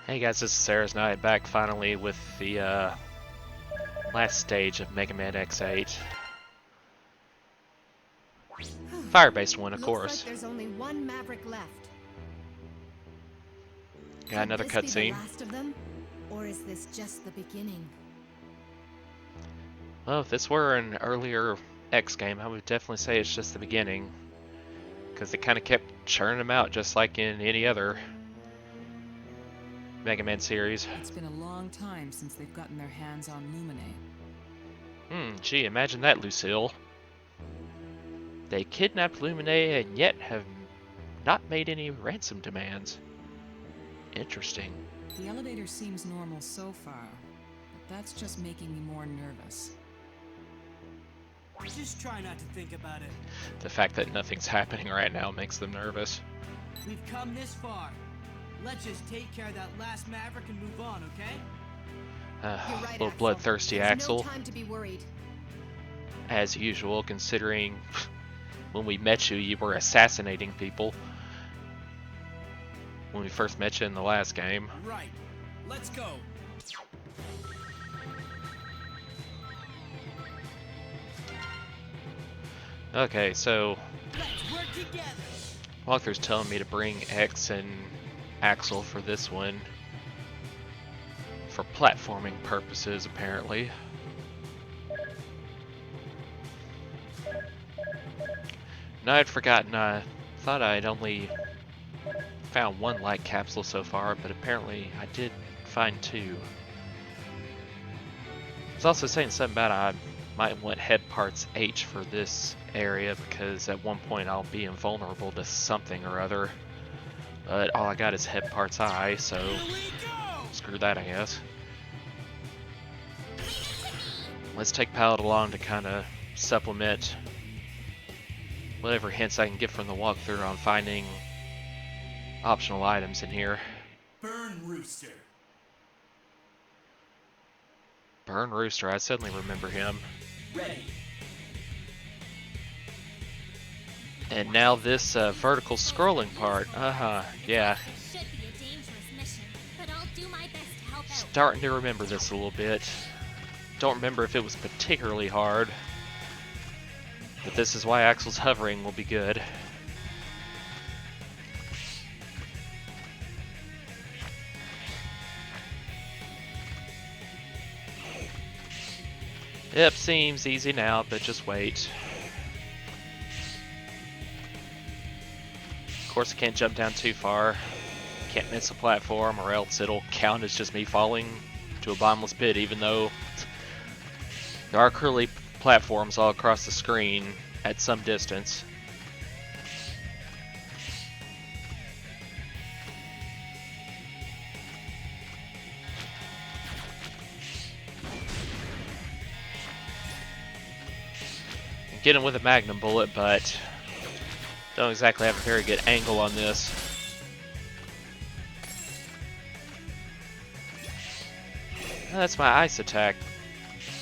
Hey guys, this is Sarah's Night back finally with the last stage of Mega Man X8. Fire-based one, of course. Looks like there's only one Maverick left. Got another Could this be the cutscene. last of them, or is this just the beginning? Well, if this were an earlier X game, I would definitely say it's just the beginning. Because they kind of kept churning them out just like in any other Mega Man series. It's been a long time since they've gotten their hands on Lumine. Gee, imagine that, Lucille. They kidnapped Lumine and yet have not made any ransom demands. Interesting. The elevator seems normal so far, but that's just making me more nervous. Just try not to think about it. The fact that nothing's happening right now makes them nervous. We've come this far. Let's just take care of that last Maverick and move on, okay? You're right, Little Axel. bloodthirsty There's Axel. No time to be worried. As usual, considering when we met you, you were assassinating people. When we first met you in the last game. Right. Let's go. Okay, so Let's work together. walkthrough's telling me to bring X and Axel for this one. For platforming purposes, apparently. No, I'd forgotten. I thought I'd only found one light capsule so far, but apparently I did find two. I was also saying something about I might want head parts H for this area because at one point I'll be invulnerable to something or other. But all I got is head parts I, so Here we go. screw that, I guess. Let's take Pallet along to kind of supplement whatever hints I can get from the walkthrough on finding optional items in here. Burn Rooster. Burn Rooster, I suddenly remember him. Ready. And now this vertical scrolling part. Yeah. Should be a dangerous mission, but I'll do my best to help out. Starting to remember this a little bit. Don't remember if it was particularly hard. But this is why Axel's hovering will be good. Yep, seems easy now, but just wait. Of course, I can't jump down too far. Can't miss a platform, or else it'll count as just me falling to a bottomless pit, even though there are curly platforms all across the screen at some distance. Get him with a magnum bullet, but don't exactly have a very good angle on this. That's my ice attack.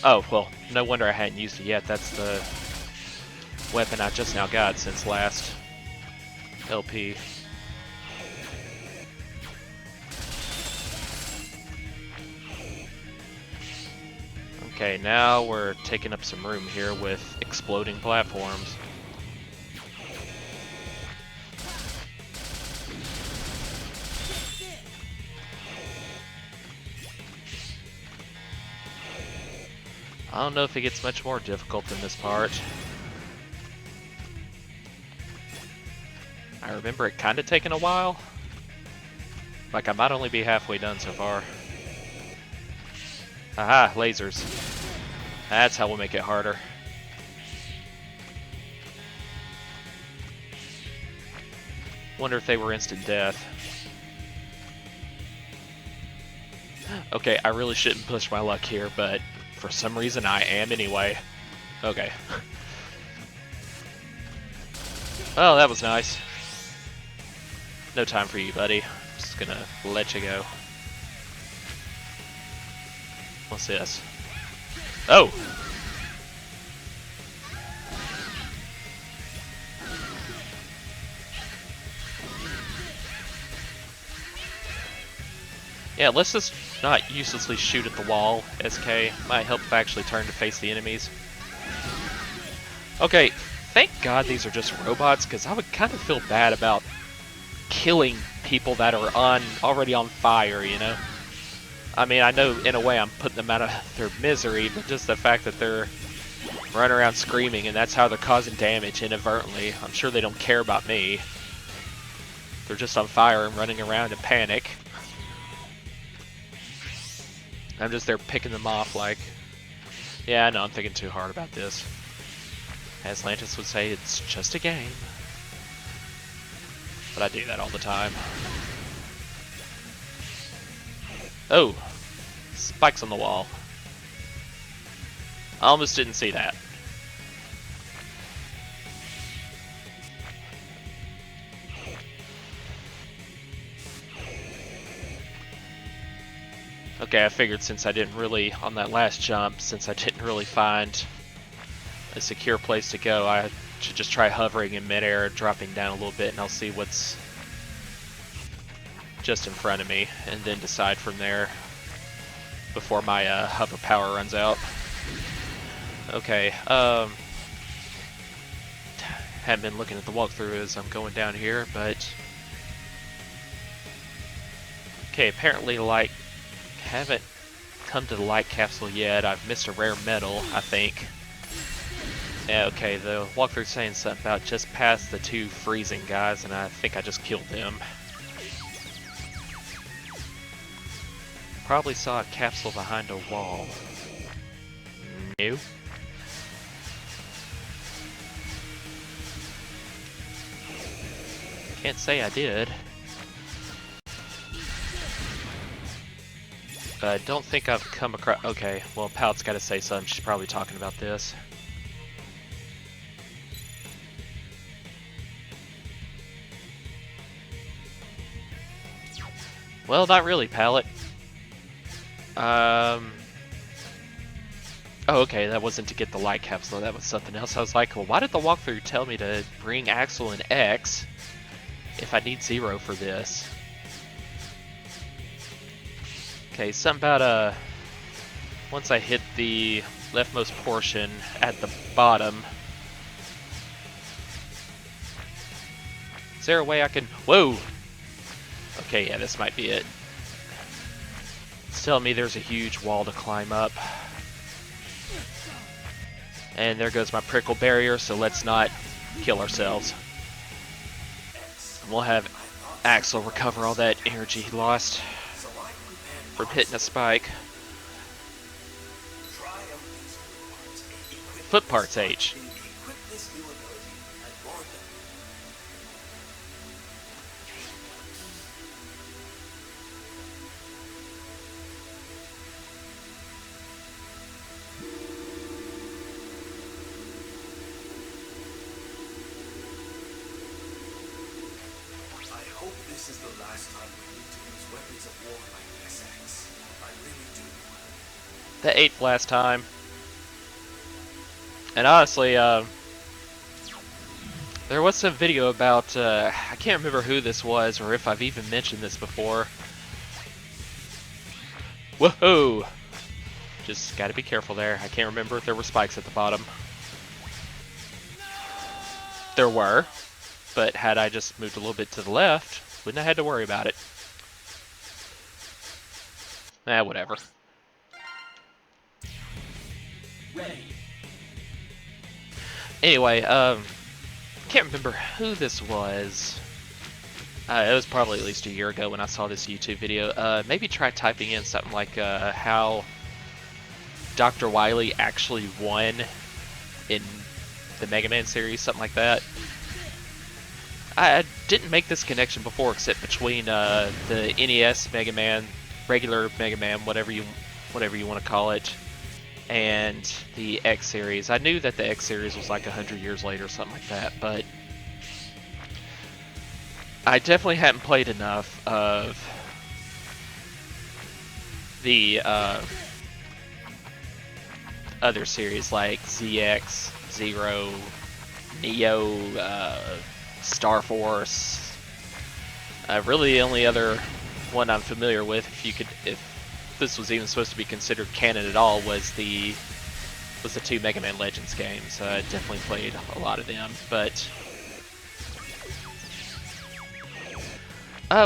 Oh, well, no wonder I hadn't used it yet. That's the weapon I just now got since last LP. Okay, now we're taking up some room here with exploding platforms. I don't know if it gets much more difficult than this part. I remember it kind of taking a while. Like I might only be halfway done so far. Aha, lasers. That's how we'll make it harder. Wonder if they were instant death. Okay, I really shouldn't push my luck here, but for some reason I am anyway. Okay. Oh, that was nice. No time for you, buddy. Just gonna let you go. What's this? Oh! Yeah, let's just not uselessly shoot at the wall, SK. Might help if I actually turn to face the enemies. Okay, thank God these are just robots, because I would kind of feel bad about killing people that are already on fire, you know? I mean, I know in a way I'm putting them out of their misery, but just the fact that they're running around screaming and that's how they're causing damage inadvertently. I'm sure they don't care about me. They're just on fire and running around in panic. I'm just there picking them off like, yeah, I know I'm thinking too hard about this. As Lantis would say, it's just a game. But I do that all the time. Oh! Spikes on the wall. I almost didn't see that. Okay, I figured since I didn't really, on that last jump, since I didn't really find a secure place to go, I should just try hovering in midair, dropping down a little bit, and I'll see what's just in front of me, and then decide from there before my hover power runs out. Okay, haven't been looking at the walkthrough as I'm going down here, but okay, apparently like haven't come to the light capsule yet. I've missed a rare metal, I think. Yeah, okay, the walkthrough's saying something about just past the two freezing guys, and I think I just killed them. Probably saw a capsule behind a wall. No. Can't say I did. I don't think I've come across... Okay, well, Pallet's got to say something. She's probably talking about this. Well, not really, Pallet. Oh, okay, that wasn't to get the light capsule. That was something else. I was like, well, why did the walkthrough tell me to bring Axel and X if I need 0 for this? Okay, something about, once I hit the leftmost portion at the bottom. Is there a way I can... Whoa! Okay, yeah, this might be it. It's telling me there's a huge wall to climb up. And there goes my prickle barrier, so let's not kill ourselves. And we'll have Axel recover all that energy he lost from hitting a spike. Foot parts H. This is the last time we need to use weapons of war like this axe. I really do. The 8th last time. And honestly, there was some video about, I can't remember who this was or if I've even mentioned this before. Whoa! Just gotta be careful there. I can't remember if there were spikes at the bottom. There were, but had I just moved a little bit to the left, wouldn't have had to worry about it. Whatever. Ready. Anyway, can't remember who this was. It was probably at least a year ago when I saw this YouTube video. Maybe try typing in something like how Dr. Wily actually won in the Mega Man series, something like that. I didn't make this connection before, except between the NES Mega Man, regular Mega Man, whatever you want to call it, and the X series. I knew that the X series was like 100 years later, something like that, but I definitely hadn't played enough of the other series like ZX, Zero, Neo, Star Force. Really the only other one I'm familiar with, if this was even supposed to be considered canon at all, was the 2 Mega Man Legends games. Definitely played a lot of them, but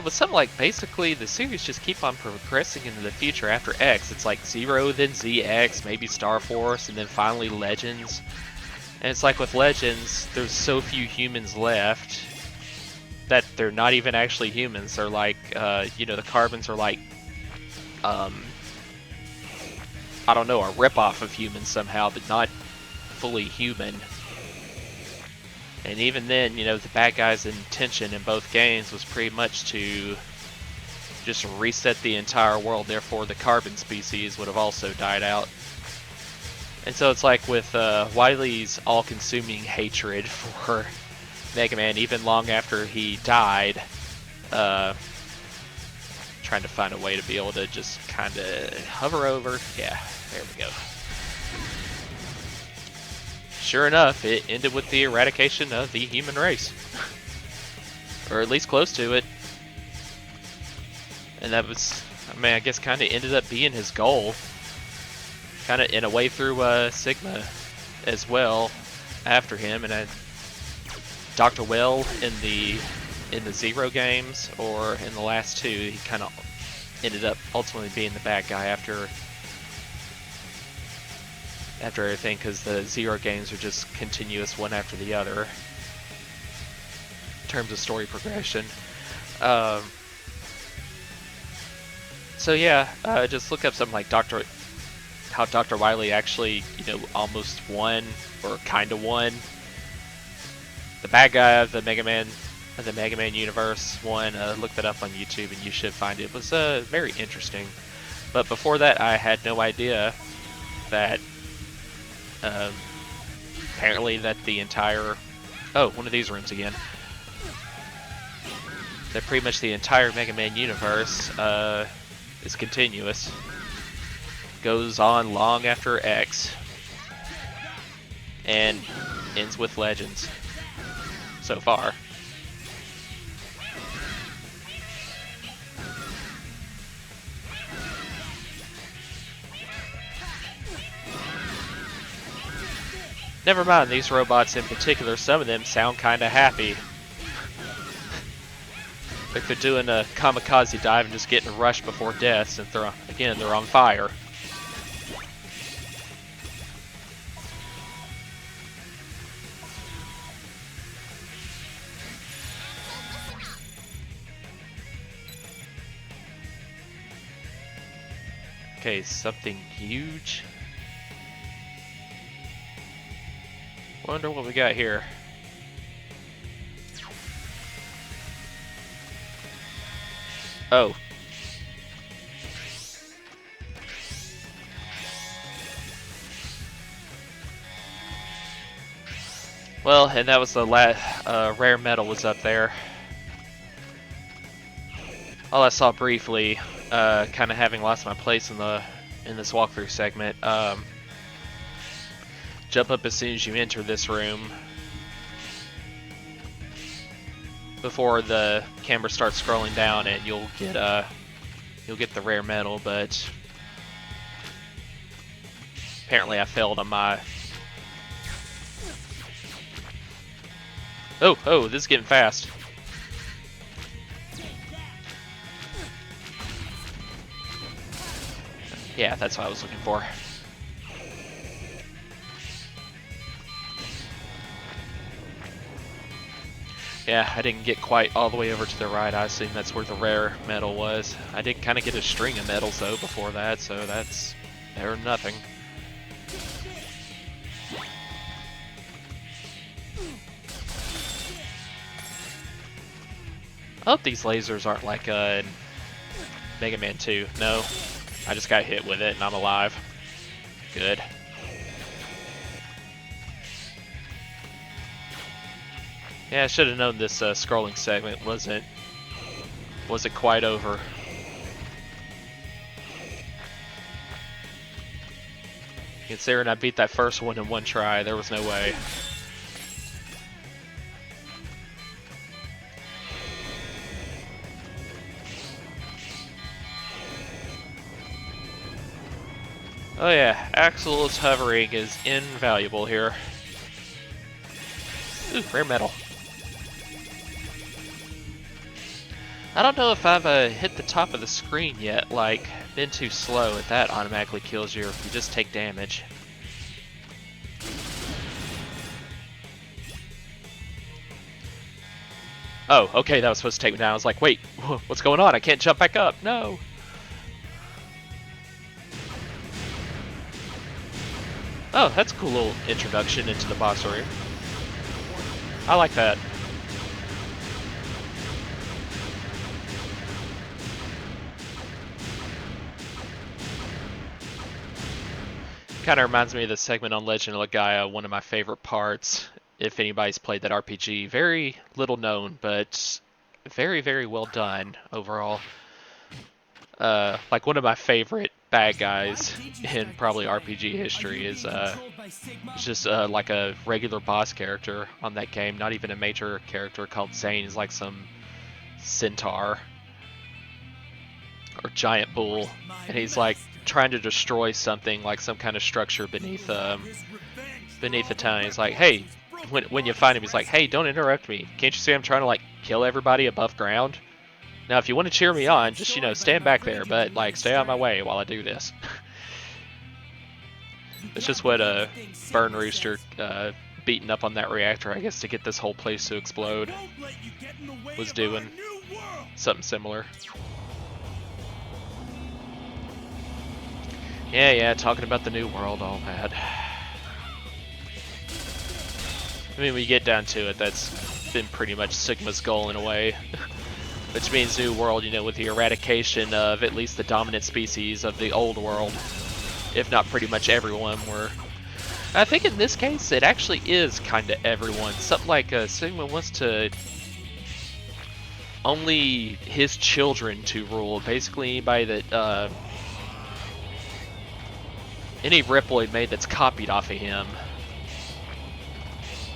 with something like, basically the series just keep on progressing into the future after X. It's like 0, then ZX, maybe Star Force, and then finally Legends. And it's like with Legends, there's so few humans left that they're not even actually humans. They're like, you know, the Carbons are like, I don't know, a ripoff of humans somehow, but not fully human. And even then, you know, the bad guy's intention in both games was pretty much to just reset the entire world. Therefore, the Carbon species would have also died out. And so it's like with Wily's all-consuming hatred for Mega Man, even long after he died, trying to find a way to be able to just kind of hover over. Yeah, there we go. Sure enough, it ended with the eradication of the human race. Or at least close to it. And that was, I mean, I guess kind of ended up being his goal. Kind of in a way through Sigma as well after him. And Dr. Well in the 0 games, or in the last 2, he kind of ended up ultimately being the bad guy after everything, because the 0 games are just continuous one after the other in terms of story progression. So yeah, just look up something like how Dr. Wily actually, you know, almost won, or kind of won. The bad guy of the Mega Man universe won. Look that up on YouTube and you should find it. It was very interesting. But before that, I had no idea that apparently that the entire, one of these rooms again, that pretty much the entire Mega Man universe is continuous, goes on long after X, and ends with Legends so far. Never mind these robots in particular, some of them sound kinda happy. Like they're doing a kamikaze dive and just getting rushed before death, since they're on fire. Okay, something huge. Wonder what we got here. Oh. Well, and that was the rare metal was up there. All I saw briefly, kind of having lost my place in this walkthrough segment. Jump up as soon as you enter this room before the camera starts scrolling down, and you'll get the rare metal. But apparently, I failed on my. Oh, this is getting fast. Yeah, that's what I was looking for. Yeah, I didn't get quite all the way over to the right. I assume that's where the rare metal was. I did kind of get a string of medals though before that, so that's better than nothing. I hope these lasers aren't like Mega Man 2. No, I just got hit with it and I'm alive. Good. Yeah, I should have known this scrolling segment wasn't quite over. Considering I beat that first one in one try, there was no way. Oh yeah, Axel's hovering is invaluable here. Ooh, rare metal. I don't know if I've hit the top of the screen yet, like, been too slow if that automatically kills you or if you just take damage. Oh, okay, that was supposed to take me down. I was like, wait, what's going on? I can't jump back up. No. Oh, that's a cool little introduction into the boss area. I like that. Kind of reminds me of the segment on Legend of Legaia, one of my favorite parts. If anybody's played that RPG, very little known, but very, very well done overall. Like one of my favorite bad guys in probably RPG history is just like a regular boss character on that game, not even a major character, called Zane. He's like some centaur or giant bull, and he's like trying to destroy something, like some kind of structure beneath the town. He's like, hey, when you find him, he's like, hey, don't interrupt me. Can't you see I'm trying to like kill everybody above ground? Now, if you want to cheer me on, just, you know, stand back there, but like stay out of my way while I do this. It's just what Burn Rooster beating up on that reactor, I guess, to get this whole place to explode was doing something similar. Yeah, talking about the new world, all that. I mean, when you get down to it, that's been pretty much Sigma's goal in a way. Which means new world, you know, with the eradication of at least the dominant species of the old world. If not pretty much everyone were. I think in this case, it actually is kind of everyone. Something like Sigma wants to only his children to rule. Basically anybody that, any Riploid made that's copied off of him,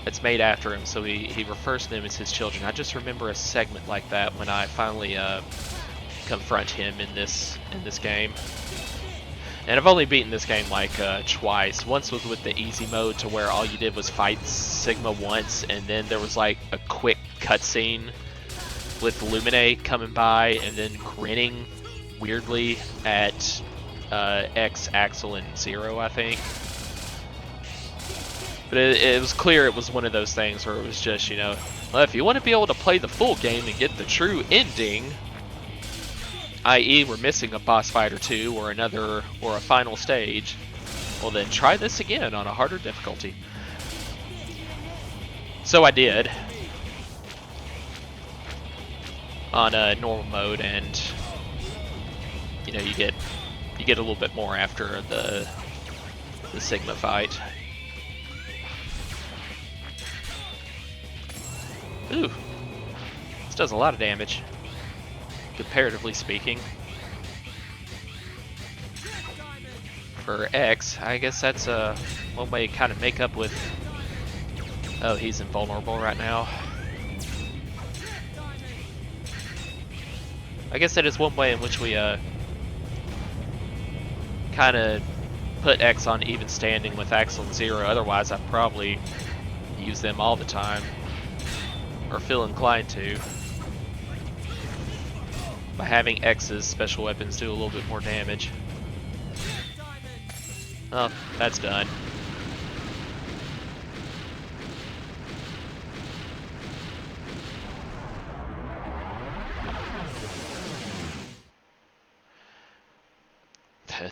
it's made after him, so he refers to them as his children. I just remember a segment like that when I finally confront him in this game. And I've only beaten this game like twice. Once was with the easy mode, to where all you did was fight Sigma once, and then there was like a quick cutscene with Lumine coming by and then grinning weirdly at X, Axel, and Zero, I think. But it was clear it was one of those things where it was just, you know, well, if you want to be able to play the full game and get the true ending, i.e. we're missing a boss fight or two or another or a final stage, well then try this again on a harder difficulty. So I did on a normal mode, and you know, you get a little bit more after the Sigma fight. Ooh, this does a lot of damage, comparatively speaking. For X, I guess that's one way to kind of make up with... Oh, he's invulnerable right now. I guess that is one way in which we kind of put X on even standing with Axel and Zero. Otherwise, I'd probably use them all the time, or feel inclined to, by having X's special weapons do a little bit more damage. Oh, that's done.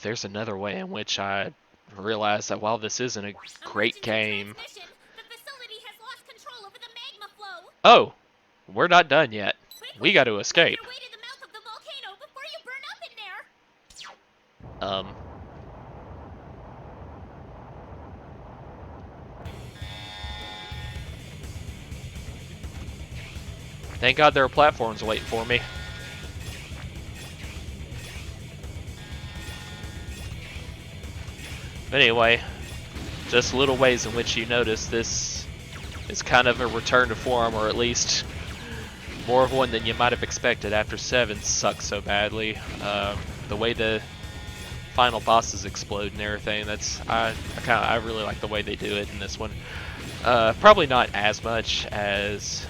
There's another way in which I realized that while this isn't a great game... Oh, we're not done yet. We got to escape. Thank God there are platforms waiting for me. But anyway, just little ways in which you notice this is kind of a return to form, or at least more of one than you might have expected after 7 sucked so badly. The way the final bosses explode and everything. I really like the way they do it in this one. Probably not as much as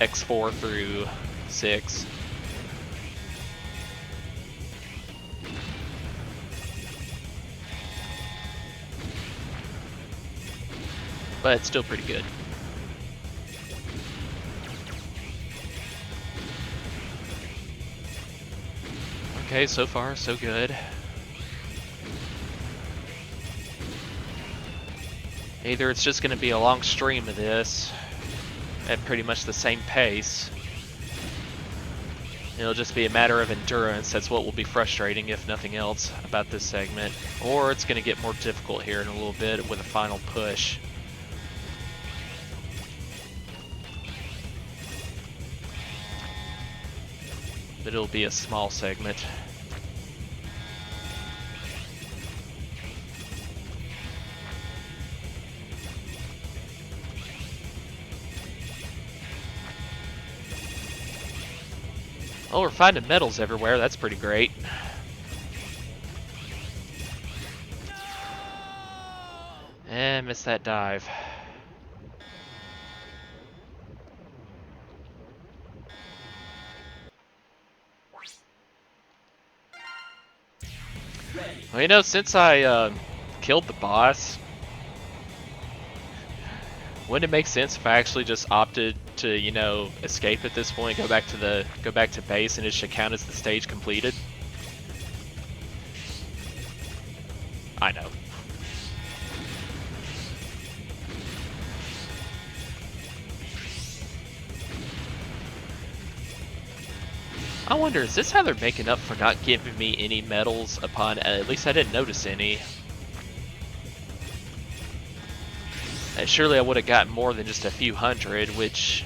X4 through 6. But it's still pretty good. Okay, so far so good. Either it's just going to be a long stream of this at pretty much the same pace. It'll just be a matter of endurance. That's what will be frustrating, if nothing else, about this segment. Or it's going to get more difficult here in a little bit with a final push. But it'll be a small segment. Oh, we're finding medals everywhere. That's pretty great. And missed that dive. Well, you know, since I killed the boss, wouldn't it make sense if I actually just opted to, you know, escape at this point, go back to base, and it should count as the stage completed? I know. I wonder, is this how they're making up for not giving me any medals upon, at least I didn't notice any. And surely I would have gotten more than just a few hundred, which,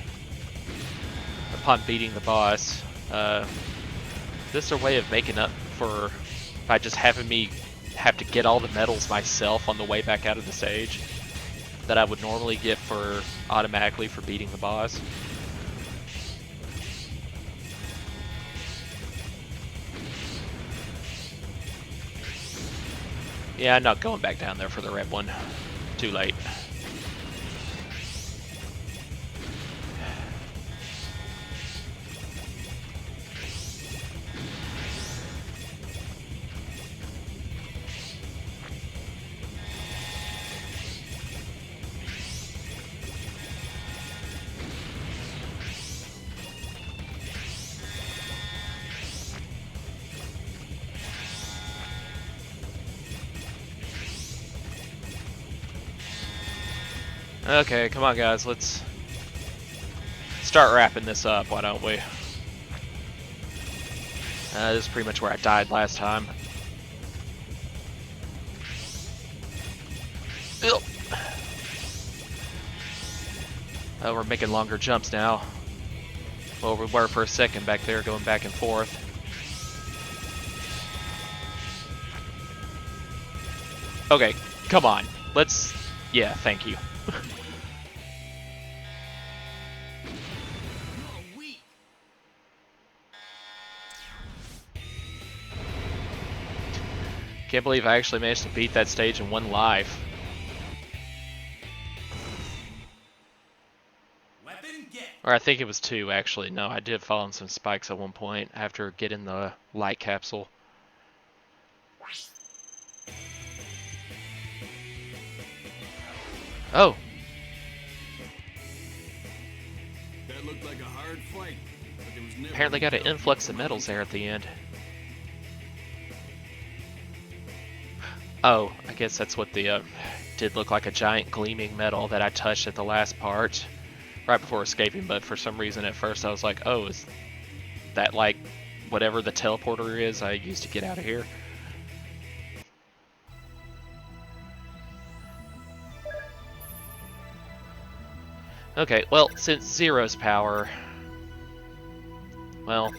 upon beating the boss, is this their way of making up for, by just having me have to get all the medals myself on the way back out of the stage that I would normally get for, automatically for beating the boss? Yeah, I'm not going back down there for the red one. Too late. Okay, come on guys, let's start wrapping this up, why don't we? This is pretty much where I died last time. Ugh. Oh, we're making longer jumps now. Well, we were for a second back there, going back and forth. Okay, come on. Let's... Yeah, thank you. Can't believe I actually managed to beat that stage in one life. Or I think it was 2, actually. No, I did fall on some spikes at one point after getting the light capsule. Oh! That looked like a hard fight, but there was never Apparently got an influx of medals there at the end. Oh, I guess that's what the, did look like a giant gleaming medal that I touched at the last part, right before escaping, but for some reason at first I was like, oh, is that like whatever the teleporter is I used to get out of here? Okay, well, since Zero's power, well,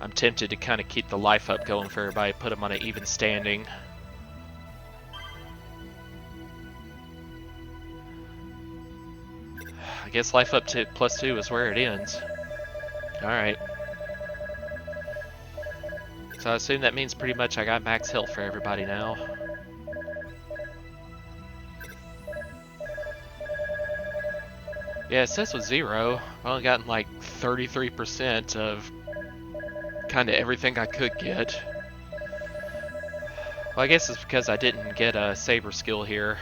I'm tempted to kind of keep the life up going for everybody, put them on an even standing. I guess life up to +2 is where it ends. Alright. So I assume that means pretty much I got max health for everybody now. Yeah, it says with 0. I've only gotten like 33% of kind of everything I could get. Well, I guess it's because I didn't get a saber skill here.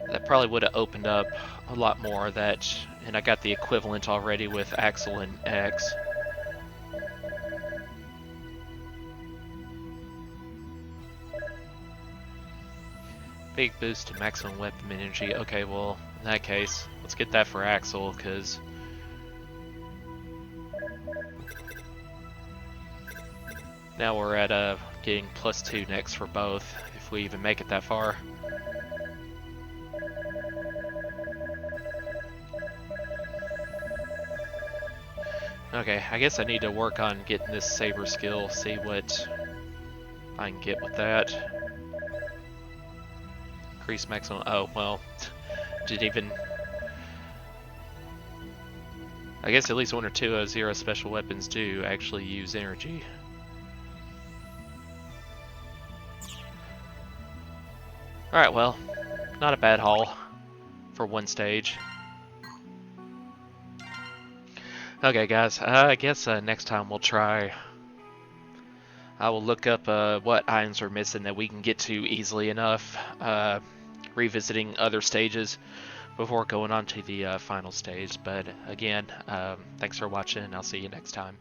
That probably would have opened up a lot more of that, and I got the equivalent already with Axel and X. Big boost to maximum weapon energy. Okay, well, in that case, let's get that for Axel, because now we're at getting +2 next for both, if we even make it that far. Okay, I guess I need to work on getting this saber skill, see what I can get with that. Increase maximum. Oh, well, didn't even. I guess at least 1 or 2 of 0 special weapons do actually use energy. Alright, well, not a bad haul for one stage. Okay, guys, I guess next time we'll try. I will look up what items are missing that we can get to easily enough, revisiting other stages before going on to the final stage. But again, thanks for watching, and I'll see you next time.